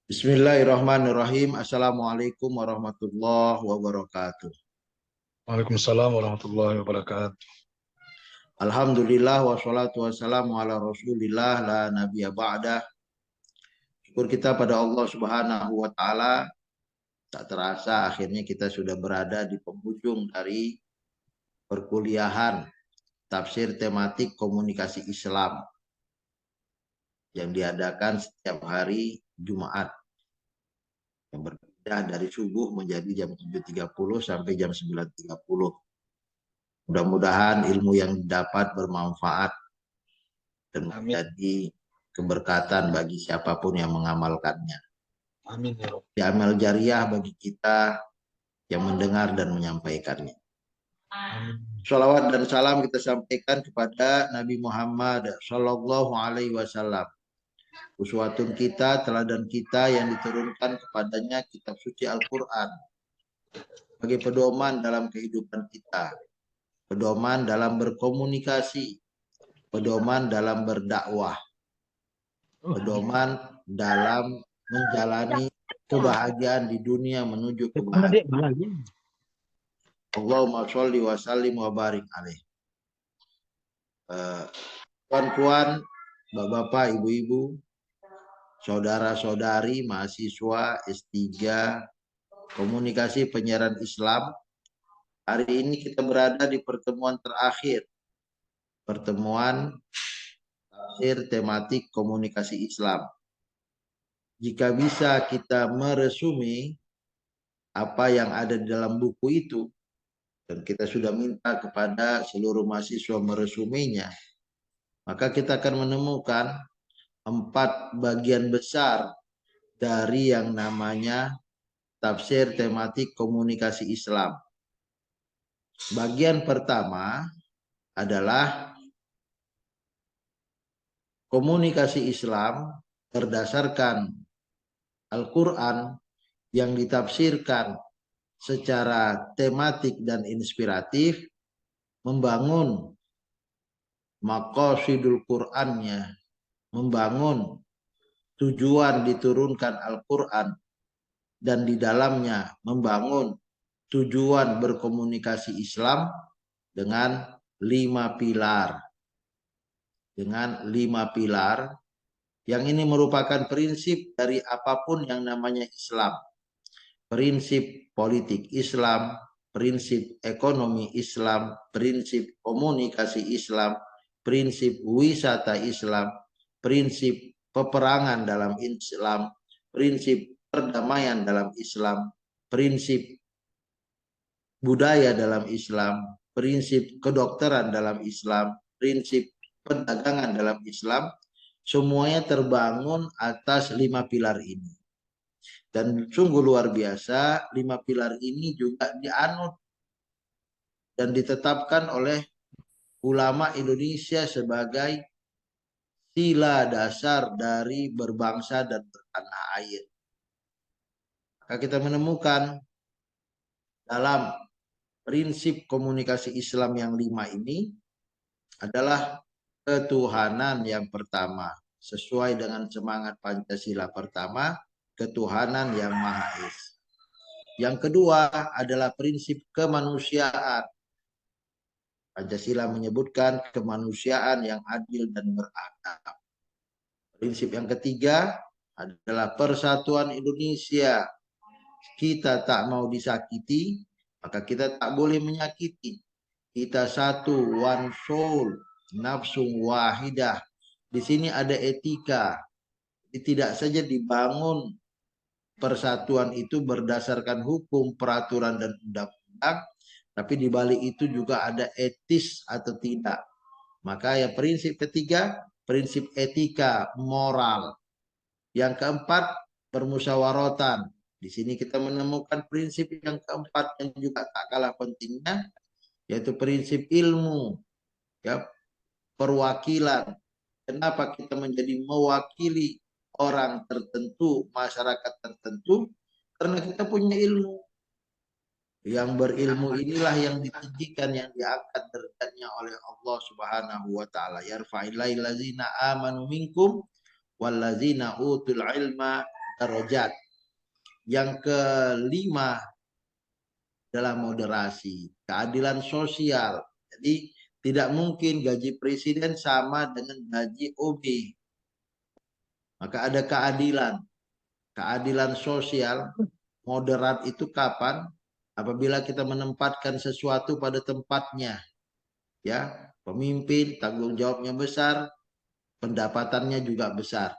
Bismillahirrahmanirrahim. Assalamualaikum warahmatullahi wabarakatuh. Waalaikumsalam warahmatullahi wabarakatuh. Alhamdulillah wassalatu wassalamu ala Rasulillah la nabiyya ba'dah. Syukur kita pada Allah Subhanahu wa taala. Tak terasa akhirnya kita sudah berada di penghujung dari perkuliahan tafsir tematik komunikasi Islam yang diadakan setiap hari Jumat, yang berbeda dari subuh menjadi jam 7.30 sampai jam 9.30. Mudah-mudahan ilmu yang didapat bermanfaat dan Amin. menjadi keberkatan bagi siapapun yang mengamalkannya. Amin ya Rabb. Di amal jariah bagi kita yang mendengar dan menyampaikannya. Amin. Salawat dan salam kita sampaikan kepada Nabi Muhammad Sallallahu Alaihi Wasallam. Uswatun kita, teladan kita yang diturunkan kepadanya kitab suci Al-Quran sebagai pedoman dalam kehidupan kita, pedoman dalam berkomunikasi, pedoman dalam berdakwah, pedoman dalam menjalani kebahagiaan di dunia menuju kebahagiaan. Allahumma sholli wa sallim wa barik alaih. Tuan-tuan, bapak-bapak, ibu-ibu, saudara-saudari, mahasiswa S3, komunikasi penyiaran Islam. Hari ini kita berada di pertemuan terakhir. Pertemuan tafsir tematik komunikasi Islam. Jika bisa kita meresumi apa yang ada di dalam buku itu, dan kita sudah minta kepada seluruh mahasiswa meresuminya, maka kita akan menemukan 4 bagian besar dari yang namanya tafsir tematik komunikasi Islam. Bagian pertama adalah komunikasi Islam berdasarkan Al-Quran yang ditafsirkan secara tematik dan inspiratif, membangun maqasidul Qur'annya, membangun tujuan diturunkan Al-Quran, dan di dalamnya membangun tujuan berkomunikasi Islam dengan 5 pilar. Dengan 5 pilar, yang ini merupakan prinsip dari apapun yang namanya Islam. Prinsip politik Islam, prinsip ekonomi Islam, prinsip komunikasi Islam, prinsip wisata Islam, prinsip peperangan dalam Islam, prinsip perdamaian dalam Islam, prinsip budaya dalam Islam, prinsip kedokteran dalam Islam, prinsip perdagangan dalam Islam, semuanya terbangun atas 5 pilar ini. Dan sungguh luar biasa, 5 pilar ini juga dianut dan ditetapkan oleh ulama Indonesia sebagai sila dasar dari berbangsa dan bertanah air. Maka kita menemukan dalam prinsip komunikasi Islam yang 5 ini adalah ketuhanan yang pertama. Sesuai dengan semangat Pancasila pertama, ketuhanan yang Maha Esa. Yang kedua adalah prinsip kemanusiaan. Pancasila menyebutkan kemanusiaan yang adil dan beradab. Prinsip yang ketiga adalah persatuan Indonesia. Kita tak mau disakiti, maka kita tak boleh menyakiti. Kita satu, one soul, nafsu wahidah. Di sini ada etika. Tidak saja dibangun persatuan itu berdasarkan hukum, peraturan, dan undang-undang, tapi di balik itu juga ada etis atau tidak. Maka ya prinsip ketiga, prinsip etika moral. Yang keempat, permusyawaratan. Di sini kita menemukan prinsip yang keempat yang juga tak kalah pentingnya, yaitu prinsip ilmu, ya, perwakilan. Kenapa kita menjadi mewakili orang tertentu, masyarakat tertentu? Karena kita punya ilmu. Yang berilmu inilah yang ditinggikan, yang diangkat derajatnya oleh Allah Subhanahu wa taala. Yarfa'illahil ladzina amanu minkum walladzina utul ilma darajat. Yang kelima adalah moderasi, keadilan sosial. Jadi tidak mungkin gaji presiden sama dengan gaji OB. Maka ada keadilan. Keadilan sosial moderat itu kapan? Apabila kita menempatkan sesuatu pada tempatnya. Ya, pemimpin tanggung jawabnya besar, pendapatannya juga besar.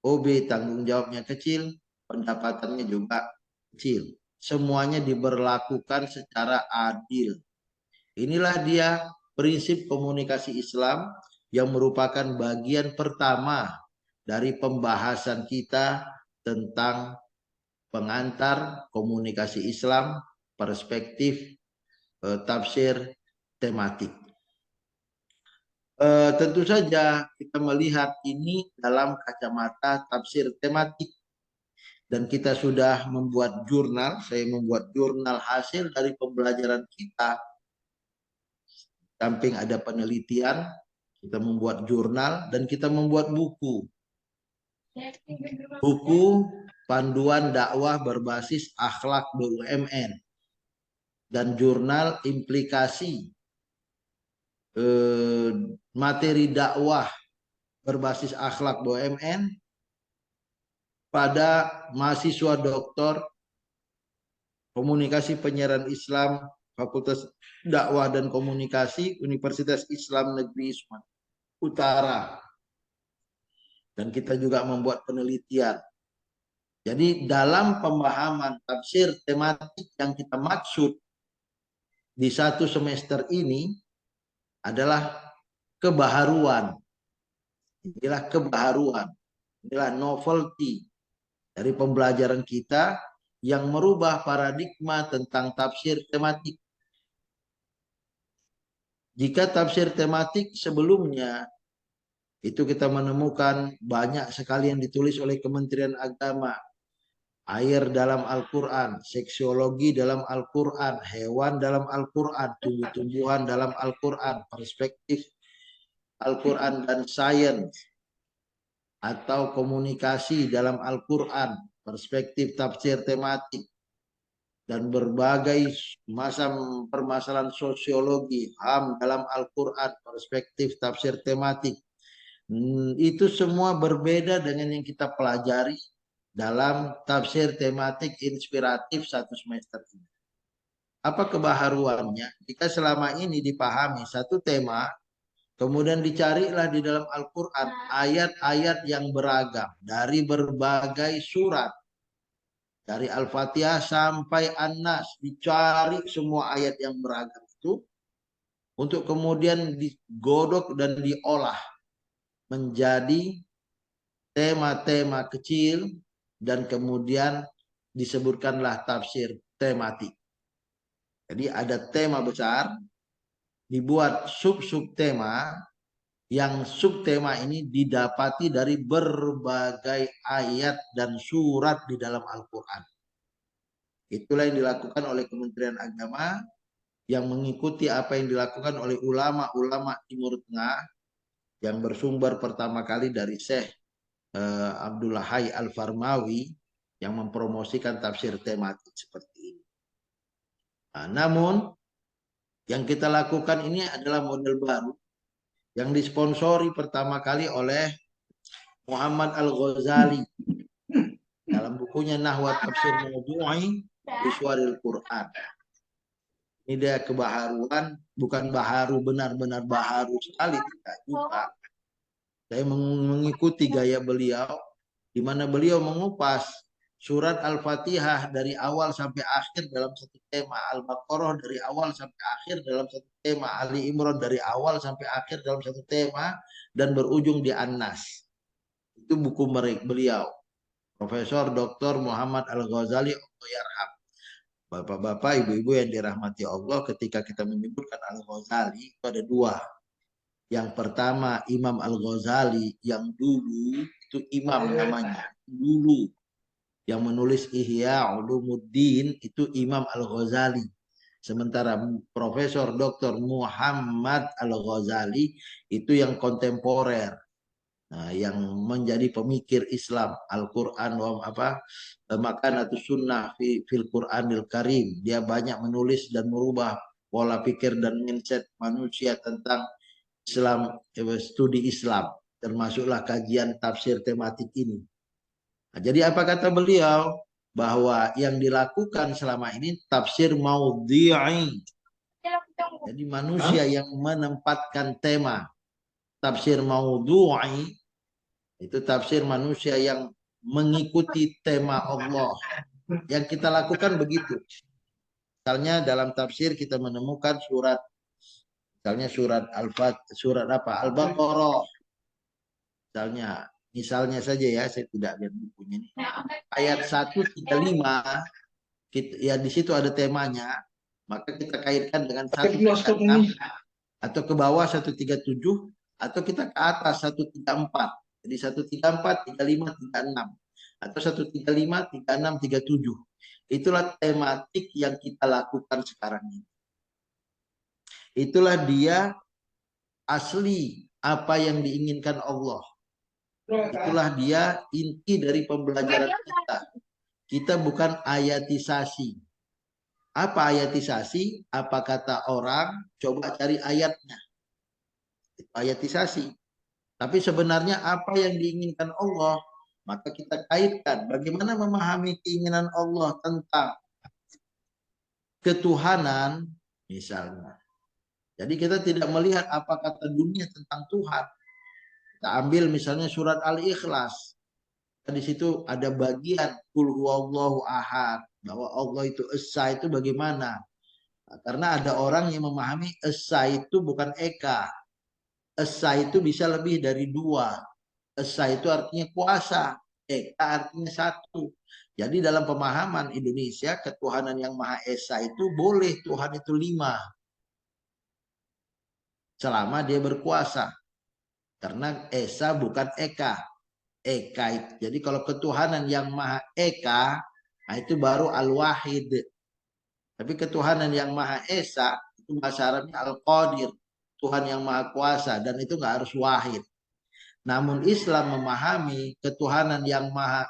OB tanggung jawabnya kecil, pendapatannya juga kecil. Semuanya diberlakukan secara adil. Inilah dia prinsip komunikasi Islam yang merupakan bagian pertama dari pembahasan kita tentang pengantar komunikasi Islam, perspektif, tafsir, tematik. Tentu saja kita melihat ini dalam kacamata tafsir tematik. Dan kita sudah membuat jurnal, saya membuat jurnal hasil dari pembelajaran kita. Samping ada penelitian, kita membuat jurnal dan kita membuat buku. Buku panduan dakwah berbasis akhlak BUMN dan jurnal implikasi materi dakwah berbasis akhlak BUMN pada mahasiswa doktor komunikasi penyiaran Islam Fakultas Dakwah dan Komunikasi Universitas Islam Negeri Sumatera Utara. Dan kita juga membuat penelitian. Jadi dalam pemahaman tafsir tematik yang kita maksud di satu semester ini adalah kebaharuan. Inilah kebaharuan. Inilah novelty dari pembelajaran kita yang merubah paradigma tentang tafsir tematik. Jika tafsir tematik sebelumnya itu kita menemukan banyak sekali yang ditulis oleh Kementerian Agama. Air dalam Al-Quran, seksiologi dalam Al-Quran, hewan dalam Al-Quran, tumbuh-tumbuhan dalam Al-Quran, perspektif Al-Quran dan sains, atau komunikasi dalam Al-Quran, perspektif tafsir tematik, dan berbagai macam permasalahan sosiologi, HAM dalam Al-Quran, perspektif tafsir tematik. Itu semua berbeda dengan yang kita pelajari dalam tafsir tematik inspiratif satu semester ini. Apa kebaharuannya? Jika selama ini dipahami satu tema, kemudian dicarilah di dalam Al-Quran ayat-ayat yang beragam dari berbagai surat. Dari Al-Fatihah sampai An-Nas, dicari semua ayat yang beragam itu untuk kemudian digodok dan diolah menjadi tema-tema kecil dan kemudian disebutkanlah tafsir tematik. Jadi ada tema besar, dibuat sub-sub tema, yang subtema ini didapati dari berbagai ayat dan surat di dalam Al-Quran. Itulah yang dilakukan oleh Kementerian Agama yang mengikuti apa yang dilakukan oleh ulama-ulama Timur Tengah yang bersumber pertama kali dari Syekh Abdullah Hayy Al-Farmawi yang mempromosikan tafsir tematik seperti ini. Nah, namun yang kita lakukan ini adalah model baru yang disponsori pertama kali oleh Muhammad Al-Ghazali dalam bukunya Nahwa Tafsir Mawdu'i di Suwaril Quran. Ini dia kebaharuan, bukan baharu benar-benar baharu sekali, tidak juga. Saya mengikuti gaya beliau, di mana beliau mengupas surat Al-Fatihah dari awal sampai akhir dalam satu tema, Al-Baqarah dari awal sampai akhir dalam satu tema, Ali Imran dari awal sampai akhir dalam satu tema, dan berujung di An-Nas. Itu buku beliau, Profesor Dr. Muhammad Al-Ghazali, Allah yarham. Bapak-bapak, ibu-ibu yang dirahmati Allah, ketika kita menyebutkan Al-Ghazali, itu ada dua. Yang pertama Imam Al-Ghazali yang dulu, itu imam namanya, dulu. Yang menulis Ihya Ulumuddin itu Imam Al-Ghazali. Sementara Profesor Dr. Muhammad Al-Ghazali itu yang kontemporer. Nah, yang menjadi pemikir Islam, Al-Quran, Makanatus Sunnah fil Quranil Karim. Dia banyak menulis dan merubah pola pikir dan mindset manusia tentang Islam, studi Islam, termasuklah kajian tafsir tematik ini. Nah, jadi apa kata beliau? Bahwa yang dilakukan selama ini tafsir maudhi'i. Jadi manusia yang menempatkan tema. Tafsir maudhu'i itu tafsir manusia yang mengikuti tema Allah. Yang kita lakukan begitu. Misalnya dalam tafsir kita menemukan misalnya surat Al-Baqarah. Misalnya saja ya, saya tidak lihat bukunya ini. Ayat 135, ya di situ ada temanya, maka kita kaitkan dengan 136 atau ke bawah 137 atau kita ke atas 134. Jadi 134, 35, 36 atau 135, 36, 37. Itulah tematik yang kita lakukan sekarang ini. Itulah dia asli apa yang diinginkan Allah. Itulah dia inti dari pembelajaran kita. Kita bukan ayatisasi. Apa ayatisasi? Apa kata orang? Coba cari ayatnya. Itu ayatisasi. Tapi sebenarnya apa yang diinginkan Allah, maka kita kaitkan bagaimana memahami keinginan Allah tentang ketuhanan misalnya. Jadi kita tidak melihat apa kata dunia tentang Tuhan. Kita ambil misalnya surat Al-Ikhlas. Di situ ada bagian Qul huwallahu ahad, bahwa Allah itu esa itu bagaimana? Nah, karena ada orang yang memahami esa itu bukan eka. Esa itu bisa lebih dari dua. Esa itu artinya kuasa, eka artinya satu. Jadi dalam pemahaman Indonesia, ketuhanan yang Maha Esa itu boleh Tuhan itu 5. Selama dia berkuasa. Karena Esa bukan Eka. Eka. Jadi kalau ketuhanan yang Maha Eka, nah itu baru Al-Wahid. Tapi ketuhanan yang Maha Esa, itu bahasa Arabnya Al-Qadir. Tuhan yang Maha Kuasa. Dan itu nggak harus wahid. Namun Islam memahami ketuhanan yang Maha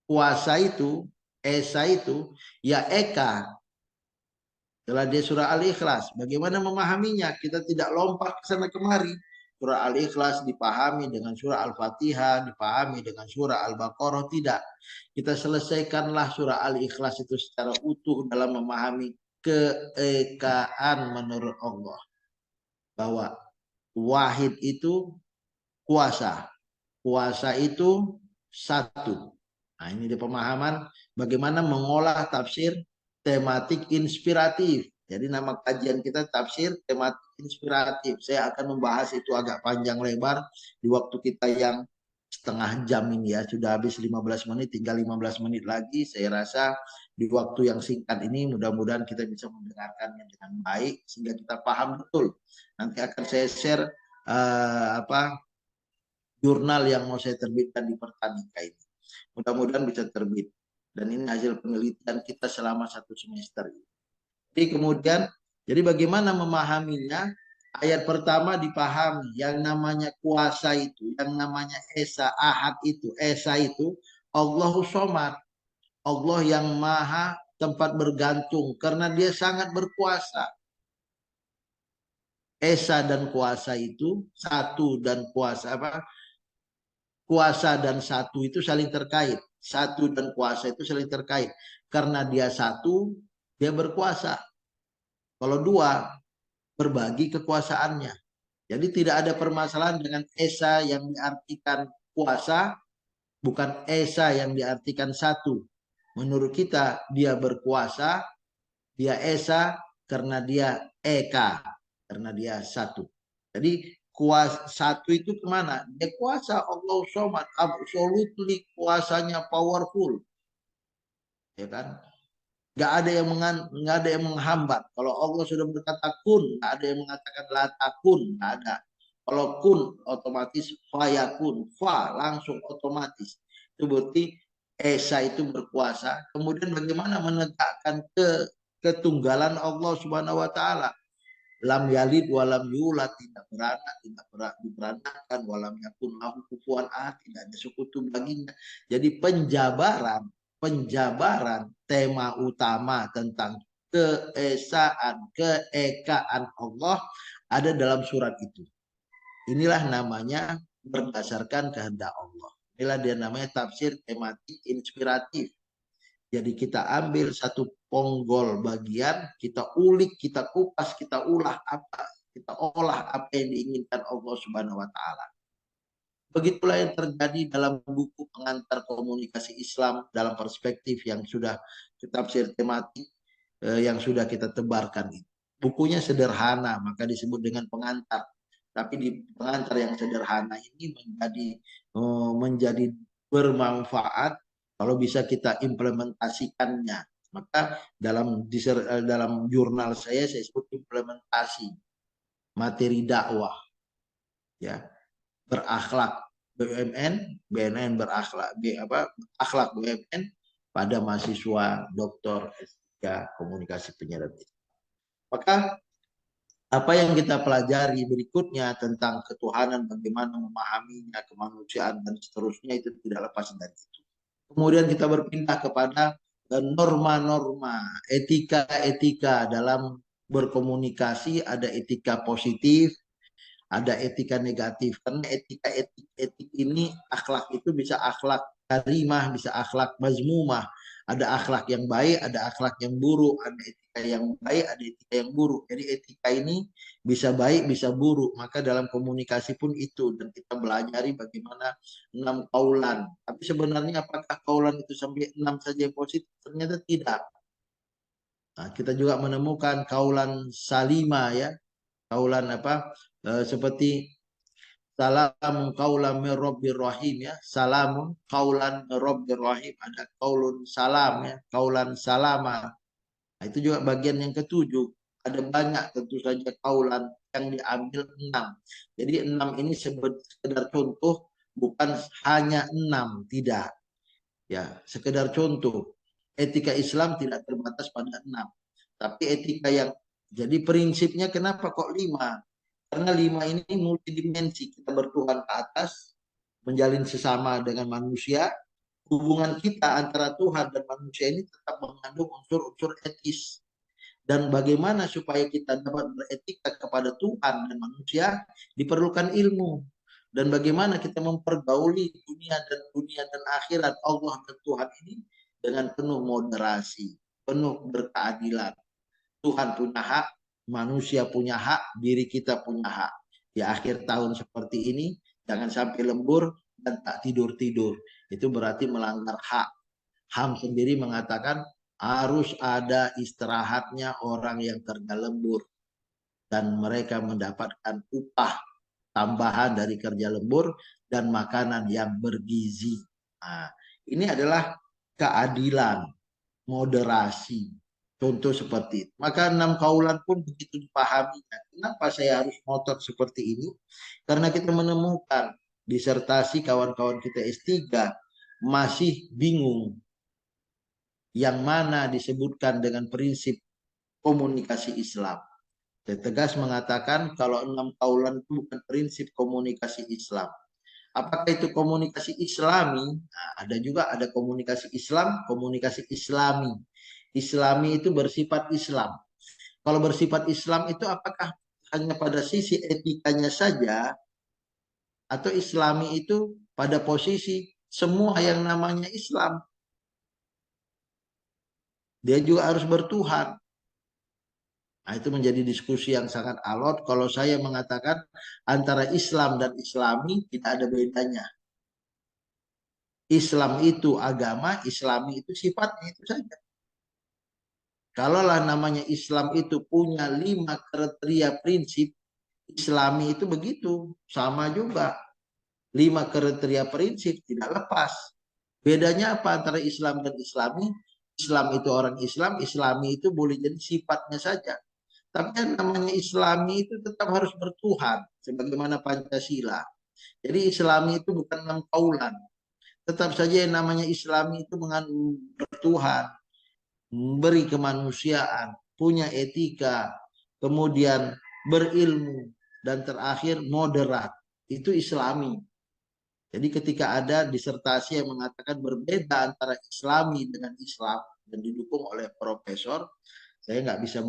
Kuasa itu, Esa itu, ya Eka. Setelah dia surah Al-Ikhlas. Bagaimana memahaminya? Kita tidak lompat ke sana kemari. Surah Al-Ikhlas dipahami dengan surah Al-Fatihah, dipahami dengan surah Al-Baqarah. Tidak. Kita selesaikanlah surah Al-Ikhlas itu secara utuh dalam memahami keekaan menurut Allah. Bahwa wahid itu kuasa. Kuasa itu satu. Nah, ini di pemahaman bagaimana mengolah tafsir tematik inspiratif. Jadi nama kajian kita tafsir tematik inspiratif. Saya akan membahas itu agak panjang lebar di waktu kita yang setengah jam ini ya. Sudah habis 15 menit, tinggal 15 menit lagi. Saya rasa di waktu yang singkat ini mudah-mudahan kita bisa mendengarkannya dengan baik sehingga kita paham betul. Nanti akan saya share jurnal yang mau saya terbitkan di Pertanika ini. Mudah-mudahan bisa terbit. Dan ini hasil penelitian kita selama 1 semester. Jadi kemudian, jadi bagaimana memahaminya? Ayat pertama dipahami, yang namanya kuasa itu, yang namanya Esa, Ahad itu, Esa itu, Allahu Somad. Allah yang maha tempat bergantung, karena dia sangat berkuasa. Esa dan kuasa itu, satu dan kuasa apa? Kuasa dan satu itu saling terkait. Satu dan kuasa itu saling terkait. Karena dia satu, dia berkuasa. Kalau dua, berbagi kekuasaannya. Jadi tidak ada permasalahan dengan Esa yang diartikan kuasa, bukan Esa yang diartikan satu. Menurut kita, dia berkuasa, dia Esa karena dia Eka, karena dia satu. Jadi kuasa satu itu kemana? Dia kuasa Allah Somad, absolutely kuasanya powerful, ya kan? Gak ada yang nggak ada yang menghambat. Kalau Allah sudah berkata kun, gak ada yang mengatakan la takun, gak ada. Kalau kun otomatis fayakun, fa langsung otomatis. Itu berarti Esa itu berkuasa. Kemudian bagaimana menegakkan ketunggalan Allah Subhanahu wa taala? lam yalid walam yulad, tidak beranak, tidak diberanakan, walam yakun lahu kufuwan ahad, tidak ada sekutu baginya. Jadi penjabaran tema utama tentang keesaan, keekaan Allah ada dalam surat itu. Inilah namanya berdasarkan kehendak Allah. Inilah dia namanya tafsir tematik inspiratif. Jadi kita ambil satu ponggol bagian, kita ulik, kita kupas, kita olah apa yang diinginkan Allah Subhanahu wa taala. Begitulah yang terjadi dalam buku pengantar komunikasi Islam dalam perspektif yang sudah tafsir tematik yang sudah kita tebarkan itu. Bukunya sederhana, maka disebut dengan pengantar. Tapi di pengantar yang sederhana ini menjadi bermanfaat kalau bisa kita implementasikannya. Maka dalam jurnal saya sebut implementasi materi dakwah, ya, berakhlak BNN berakhlak akhlak BNN pada mahasiswa doktor S3 komunikasi penyiaran. Maka apa yang kita pelajari berikutnya tentang ketuhanan, bagaimana memahaminya, kemanusiaan dan seterusnya, itu tidak lepas dari itu. Kemudian kita berpindah kepada norma-norma, etika-etika dalam berkomunikasi. Ada etika positif, ada etika negatif. Karena etik ini, akhlak itu bisa akhlak karimah, bisa akhlak mazmumah. Ada akhlak yang baik, ada akhlak yang buruk, ada etika yang baik, ada etika yang buruk. Jadi etika ini bisa baik, bisa buruk. Maka dalam komunikasi pun itu, dan kita belajari bagaimana 6 kaulan. Tapi sebenarnya apakah kaulan itu sampai 6 saja yang positif? Ternyata tidak. Nah, kita juga menemukan kaulan salima, ya, kaulan seperti salamun kaulan min rabbir rahim, ya, salamun kaulan min rabbir rahim. Ada kaulun salam, ya, kaulan salama. Nah, itu juga bagian yang ketujuh. Ada banyak tentu saja kaulan yang diambil 6. Jadi 6 ini sekedar contoh, bukan hanya 6, tidak. Ya, sekedar contoh. Etika Islam tidak terbatas pada 6. Tapi etika yang jadi prinsipnya kenapa kok 5? Karena 5 ini multidimensi. Kita bertuhan ke atas, menjalin sesama dengan manusia. Hubungan kita antara Tuhan dan manusia ini tetap mengandung unsur-unsur etis. Dan bagaimana supaya kita dapat beretika kepada Tuhan dan manusia, diperlukan ilmu. Dan bagaimana kita mempergauli dunia dan akhirat Allah dan Tuhan ini dengan penuh moderasi, penuh berkeadilan. Tuhan punya hak, manusia punya hak, diri kita punya hak. Di akhir tahun seperti ini, jangan sampai lembur dan tak tidur-tidur. Itu berarti melanggar hak. HAM sendiri mengatakan harus ada istirahatnya orang yang kerja lembur. Dan mereka mendapatkan upah tambahan dari kerja lembur dan makanan yang bergizi. Nah, ini adalah keadilan, moderasi. Contoh seperti itu. Maka 6 kaulan pun begitu dipahaminya. Kenapa saya harus ngotot seperti ini? Karena kita menemukan disertasi kawan-kawan kita S3 masih bingung yang mana disebutkan dengan prinsip komunikasi Islam. Saya tegas mengatakan kalau 6 kaulan itu bukan prinsip komunikasi Islam. Apakah itu komunikasi Islami? Nah, ada komunikasi Islam, komunikasi Islami. Islami itu bersifat Islam. Kalau bersifat Islam itu apakah hanya pada sisi etikanya saja, atau Islami itu pada posisi semua yang namanya Islam? Dia juga harus bertuhan. Nah, itu menjadi diskusi yang sangat alot. Kalau saya mengatakan antara Islam dan Islami tidak ada bedanya. Islam itu agama, Islami itu sifatnya itu saja. Kalaulah namanya Islam itu punya 5 kriteria prinsip, Islami itu begitu, sama juga. 5 kriteria prinsip tidak lepas. Bedanya apa antara Islam dan Islami? Islam itu orang Islam, Islami itu boleh jadi sifatnya saja. Tapi yang namanya Islami itu tetap harus bertuhan, sebagaimana Pancasila. Jadi Islami itu bukan 6 kaulan. Tetap saja yang namanya Islami itu mengandung bertuhan, memberi kemanusiaan, punya etika, kemudian berilmu, dan terakhir moderat. Itu Islami. Jadi ketika ada disertasi yang mengatakan berbeda antara Islami dengan Islam dan didukung oleh profesor, saya nggak bisa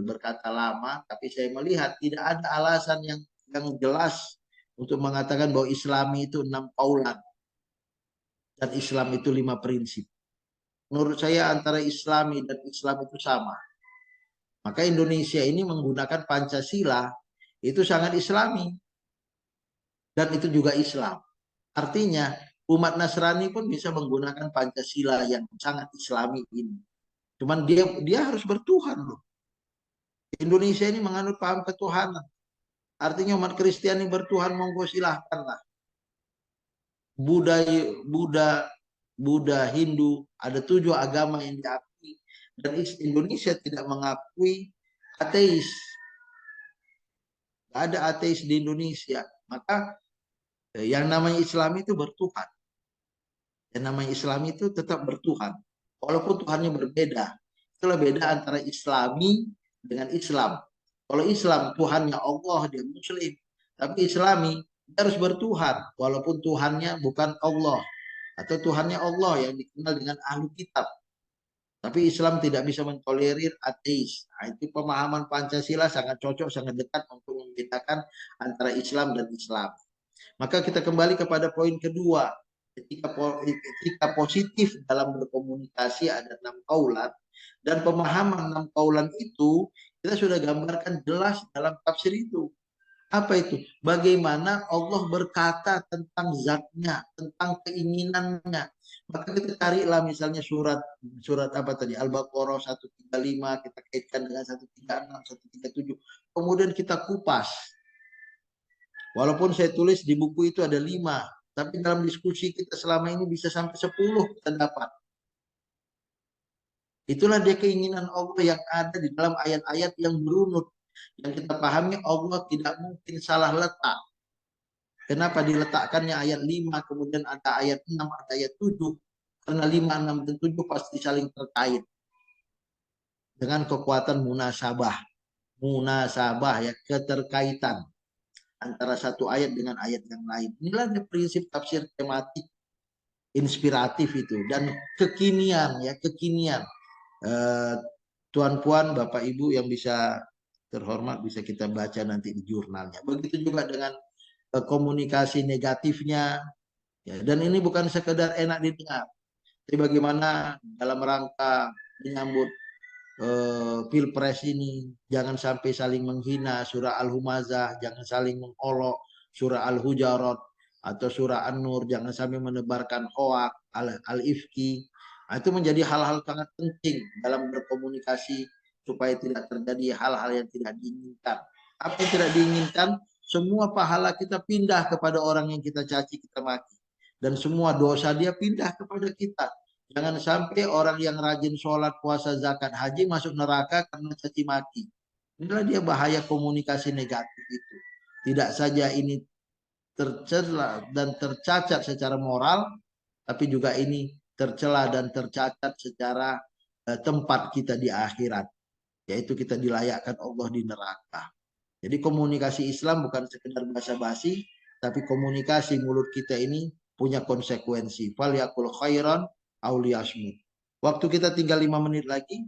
berkata lama, tapi saya melihat tidak ada alasan yang jelas untuk mengatakan bahwa Islami itu 6 kaulan dan Islam itu 5 prinsip. Menurut saya antara Islami dan Islam itu sama. Maka Indonesia ini menggunakan Pancasila itu sangat Islami dan itu juga Islam. Artinya umat Nasrani pun bisa menggunakan Pancasila yang sangat Islami ini. Cuman dia harus bertuhan loh. Indonesia ini menganut paham ketuhanan. Artinya umat Kristiani bertuhan, monggo silahkanlah. Buddha, Hindu, ada 7 agama yang diakui. Dan Indonesia tidak mengakui ateis. Tidak ada ateis di Indonesia. Maka yang namanya Islam itu bertuhan. Yang namanya Islam itu tetap bertuhan. Walaupun Tuhannya berbeda. Itulah beda antara Islami dengan Islam. Kalau Islam Tuhannya Allah, dia Muslim. Tapi Islami dia harus bertuhan. Walaupun Tuhannya bukan Allah. Atau Tuhannya Allah yang dikenal dengan ahli kitab. Tapi Islam tidak bisa mentolerir ateis. Nah, itu pemahaman Pancasila sangat cocok, sangat dekat untuk membedakan antara Islam dan Islam. Maka kita kembali kepada poin kedua. Ketika positif dalam berkomunikasi ada 6 kaulan, dan pemahaman 6 kaulan itu kita sudah gambarkan jelas dalam tafsir itu. Apa itu? Bagaimana Allah berkata tentang zatnya, tentang keinginannya. Maka kita carilah misalnya surat apa tadi? Al-Baqarah 135, kita kaitkan dengan 136, 137. Kemudian kita kupas. Walaupun saya tulis di buku itu ada 5, tapi dalam diskusi kita selama ini bisa sampai 10 kita dapat. Itulah dia keinginan Allah yang ada di dalam ayat-ayat yang berunut. Yang kita pahami Allah tidak mungkin salah letak. Kenapa diletakkannya ayat 5, kemudian ada ayat 6, ada ayat 7? Karena 5, 6, dan 7 pasti saling terkait. Dengan kekuatan munasabah. Munasabah ya, keterkaitan antara satu ayat dengan ayat yang lain. Inilah prinsip tafsir tematik inspiratif itu. Dan kekinian ya, kekinian. Tuan Puan, Bapak Ibu yang bisa terhormat, bisa kita baca nanti di jurnalnya. Begitu juga dengan komunikasi negatifnya, ya, dan ini bukan sekedar enak didengar, tapi bagaimana dalam rangka menyambut pilpres ini jangan sampai saling menghina, surah Al-Humazah, jangan saling mengolok, surah Al-Hujarat atau surah An-Nur, jangan sampai menebarkan hoak, al-ifki. Nah, itu menjadi hal-hal sangat penting dalam berkomunikasi supaya tidak terjadi hal-hal yang tidak diinginkan. Apa yang tidak diinginkan? Semua pahala kita pindah kepada orang yang kita caci, kita maki. Dan semua dosa dia pindah kepada kita. Jangan sampai orang yang rajin sholat, puasa, zakat, haji masuk neraka karena caci maki. Inilah dia bahaya komunikasi negatif itu. Tidak saja ini tercela dan tercacat secara moral, tapi juga ini tercela dan tercacat secara tempat kita di akhirat. Yaitu kita dilayakkan Allah di neraka. Jadi komunikasi Islam bukan sekedar basa-basi, tapi komunikasi mulut kita ini punya konsekuensi. Fal yakul khairan aw liyasmut. Waktu kita tinggal 5 menit lagi.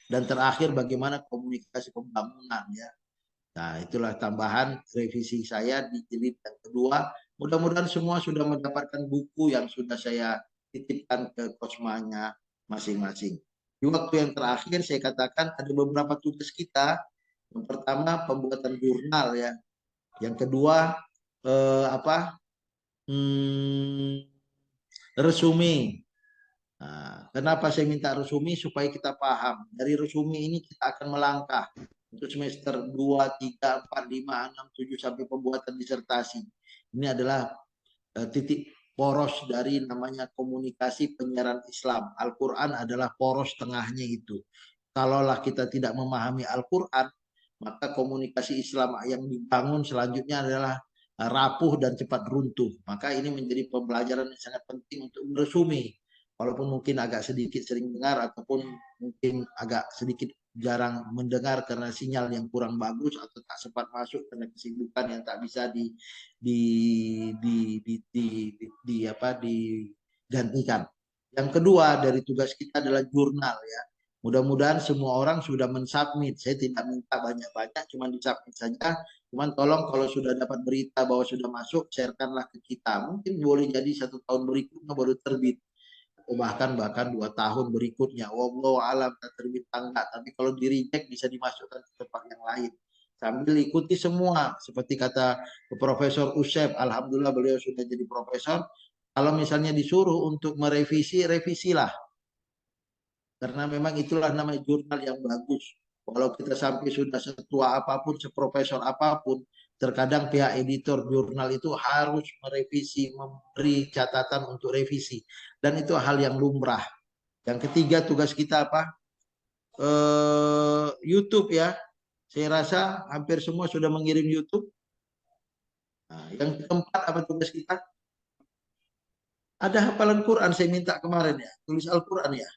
Dan terakhir bagaimana komunikasi pembangunan ya. Nah, itulah tambahan revisi saya di jilid yang kedua. Mudah-mudahan semua sudah mendapatkan buku yang sudah saya titipkan ke kosmanya masing-masing. Di waktu yang terakhir saya katakan ada beberapa tugas kita. Yang pertama pembuatan jurnal ya. Yang kedua resume. Nah, kenapa saya minta resume? Supaya kita paham. Dari resume ini kita akan melangkah untuk semester 2, 3, 4, 5, 6, 7 sampai pembuatan disertasi. Ini adalah titik poros dari namanya komunikasi penyiaran Islam. Al-Quran adalah poros tengahnya itu. Kalaulah kita tidak memahami Al-Quran, maka komunikasi Islam yang dibangun selanjutnya adalah rapuh dan cepat runtuh. Maka ini menjadi pembelajaran yang sangat penting untuk meresumi. Walaupun mungkin agak sedikit sering dengar ataupun mungkin agak sedikit jarang mendengar karena sinyal yang kurang bagus atau tak sempat masuk karena kesibukan yang tak bisa di, digantikan. Yang kedua dari tugas kita adalah jurnal ya. Mudah-mudahan semua orang sudah mensubmit. Saya tidak minta banyak-banyak, cuma disubmit saja. Cuman tolong kalau sudah dapat berita bahwa sudah masuk, sharekanlah ke kita. Mungkin boleh jadi 1 tahun berikutnya baru terbit. Atau bahkan 2 tahun berikutnya. Wallahu alam terbit enggak. Tapi kalau di reject bisa dimasukkan ke tempat yang lain. Sambil ikuti semua. Seperti kata Profesor Usep, alhamdulillah beliau sudah jadi profesor. Kalau misalnya disuruh untuk merevisi, revisilah. Karena memang itulah namanya jurnal yang bagus. Walau kita sampai sudah setua apapun, seprofesor apapun, terkadang pihak editor jurnal itu harus merevisi, memberi catatan untuk revisi. Dan itu hal yang lumrah. Yang ketiga tugas kita apa? YouTube ya. Saya rasa hampir semua sudah mengirim YouTube. Nah, yang keempat apa tugas kita? Ada hafalan Quran saya minta kemarin ya. Tulis Al-Quran ya.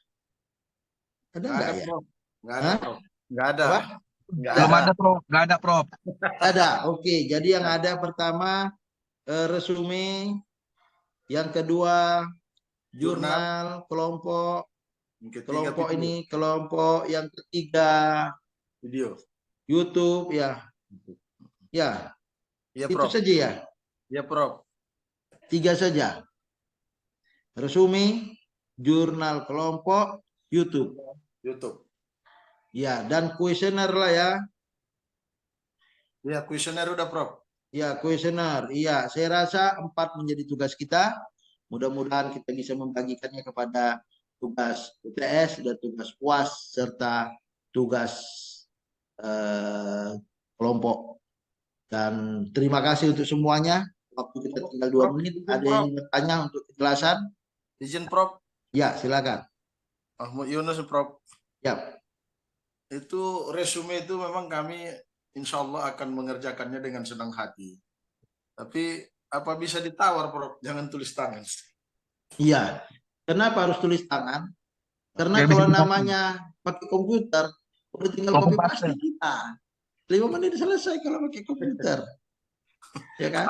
Ada Nggak enggak ada, ya? Prof. Nggak ada, Hah? Prof. Nggak ada. Apa? Nggak Belum ada. ada, Prof. Nggak ada, Prof. Ada. Oke, jadi yang ada pertama resume, yang kedua Jurnal. jurnal kelompok, Yang ketiga kelompok video. ini kelompok yang ketiga Video. YouTube ya. Ya, Iya, itu Prof. saja ya. Iya, Prof. 3 saja. Resume, jurnal kelompok, YouTube. YouTube. Ya, dan kuesioner lah ya. Iya, kuesioner udah, Prof. Ya, kuesioner. Iya, saya rasa 4 menjadi tugas kita. Mudah-mudahan kita bisa membagikannya kepada tugas UTS dan tugas UAS serta tugas kelompok. Dan terima kasih untuk semuanya. Waktu kita tinggal 2 menit. Ada yang bertanya untuk kejelasan? Izin, Prof. Ya, silakan. Ahmad Yunus, Prof. Ya. Itu resume itu memang kami insya Allah akan mengerjakannya dengan senang hati. Tapi apa bisa ditawar, Prof? Jangan tulis tangan. Iya. Kenapa harus tulis tangan? Karena Biar bisa kalau dipakai. namanya pakai komputer, udah tinggal Copy copy paste paste. kita. 5 menit selesai kalau pakai komputer. Ya kan?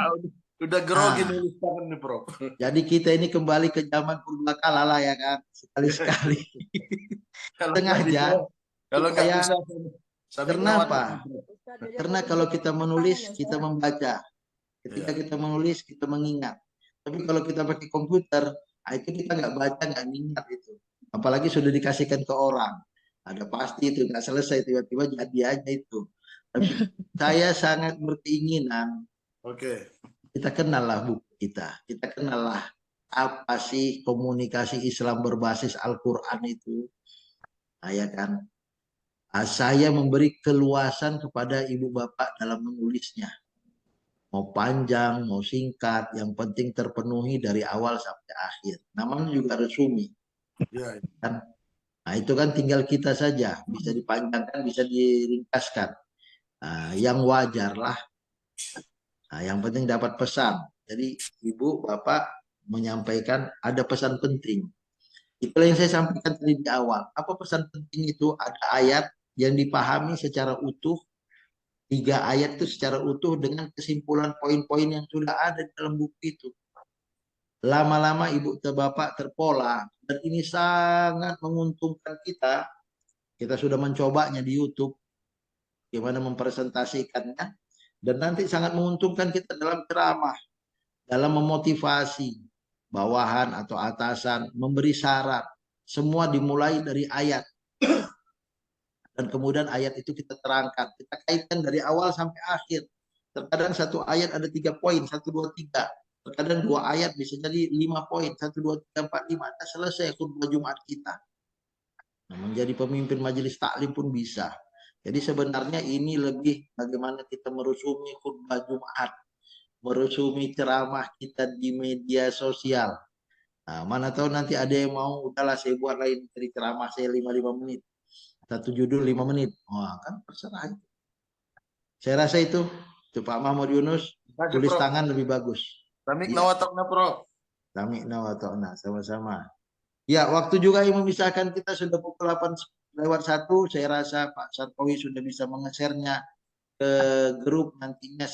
Udah grogi Ah. nulis tangan nih, Prof. Jadi kita ini kembali ke zaman purbakala lah ya kan. Sekali-sekali. Kalau Setengah nggak jam. bisa- kalau nggak supaya- bisa sambil Kenapa? ngawat. Karena kalau kita menulis, kita membaca. Ketika Iya. kita menulis, kita mengingat. Tapi kalau kita pakai komputer, itu kita nggak baca, nggak ingat itu. Apalagi sudah dikasihkan ke orang. Ada pasti itu nggak selesai, tiba-tiba jadi aja itu. Tapi saya sangat berkeinginan Oke. kita kenallah buku kita. Kita kenallah apa sih komunikasi Islam berbasis Al-Quran itu. Nah, ya kan? Saya memberi keluasan kepada ibu bapak dalam menulisnya. Mau panjang, mau singkat, yang penting terpenuhi dari awal sampai akhir. Namanya juga resume. Iya. Kan? Nah, itu kan tinggal kita saja. Bisa dipanjangkan, bisa diringkaskan. Nah, yang wajar lah. Nah, yang penting dapat pesan. Jadi ibu, bapak menyampaikan ada pesan penting. Itulah yang saya sampaikan tadi di awal. Apa pesan penting itu? Ada ayat yang dipahami secara utuh. 3 ayat itu secara utuh dengan kesimpulan poin-poin yang sudah ada di dalam buku itu. Lama-lama ibu dan bapak terpola. Dan ini sangat menguntungkan kita. Kita sudah mencobanya di YouTube. Gimana mempresentasikannya. Dan nanti sangat menguntungkan kita dalam ceramah. Dalam memotivasi bawahan atau atasan. Memberi syarat. Semua dimulai dari ayat. Dan kemudian ayat itu kita terangkan. Kita kaitkan dari awal sampai akhir. Terkadang satu ayat ada 3 poin. 1, 2, 3. Terkadang 2 ayat bisa jadi 5 poin. 1, 2, 3, 4, 5. Nah, selesai khutbah Jumat kita. Nah, menjadi pemimpin majelis taklim pun bisa. Jadi sebenarnya ini lebih bagaimana kita merusumi khutbah Jumat. Merusumi ceramah kita di media sosial. Nah, mana tahu nanti ada yang mau, udahlah saya buat lain dari ceramah saya 5 menit. 1 judul 5 menit. Wah, kan terserah itu. Saya rasa itu Pak Mahmud Yunus, tulis tangan lebih bagus. Samik Iya. nawatokna, Prof. Samik nawatokna, sama-sama. Ya, waktu juga yang memisahkan kita sudah pukul 8 lewat satu, saya rasa Pak Sartowi sudah bisa mengesernya ke grup nantinya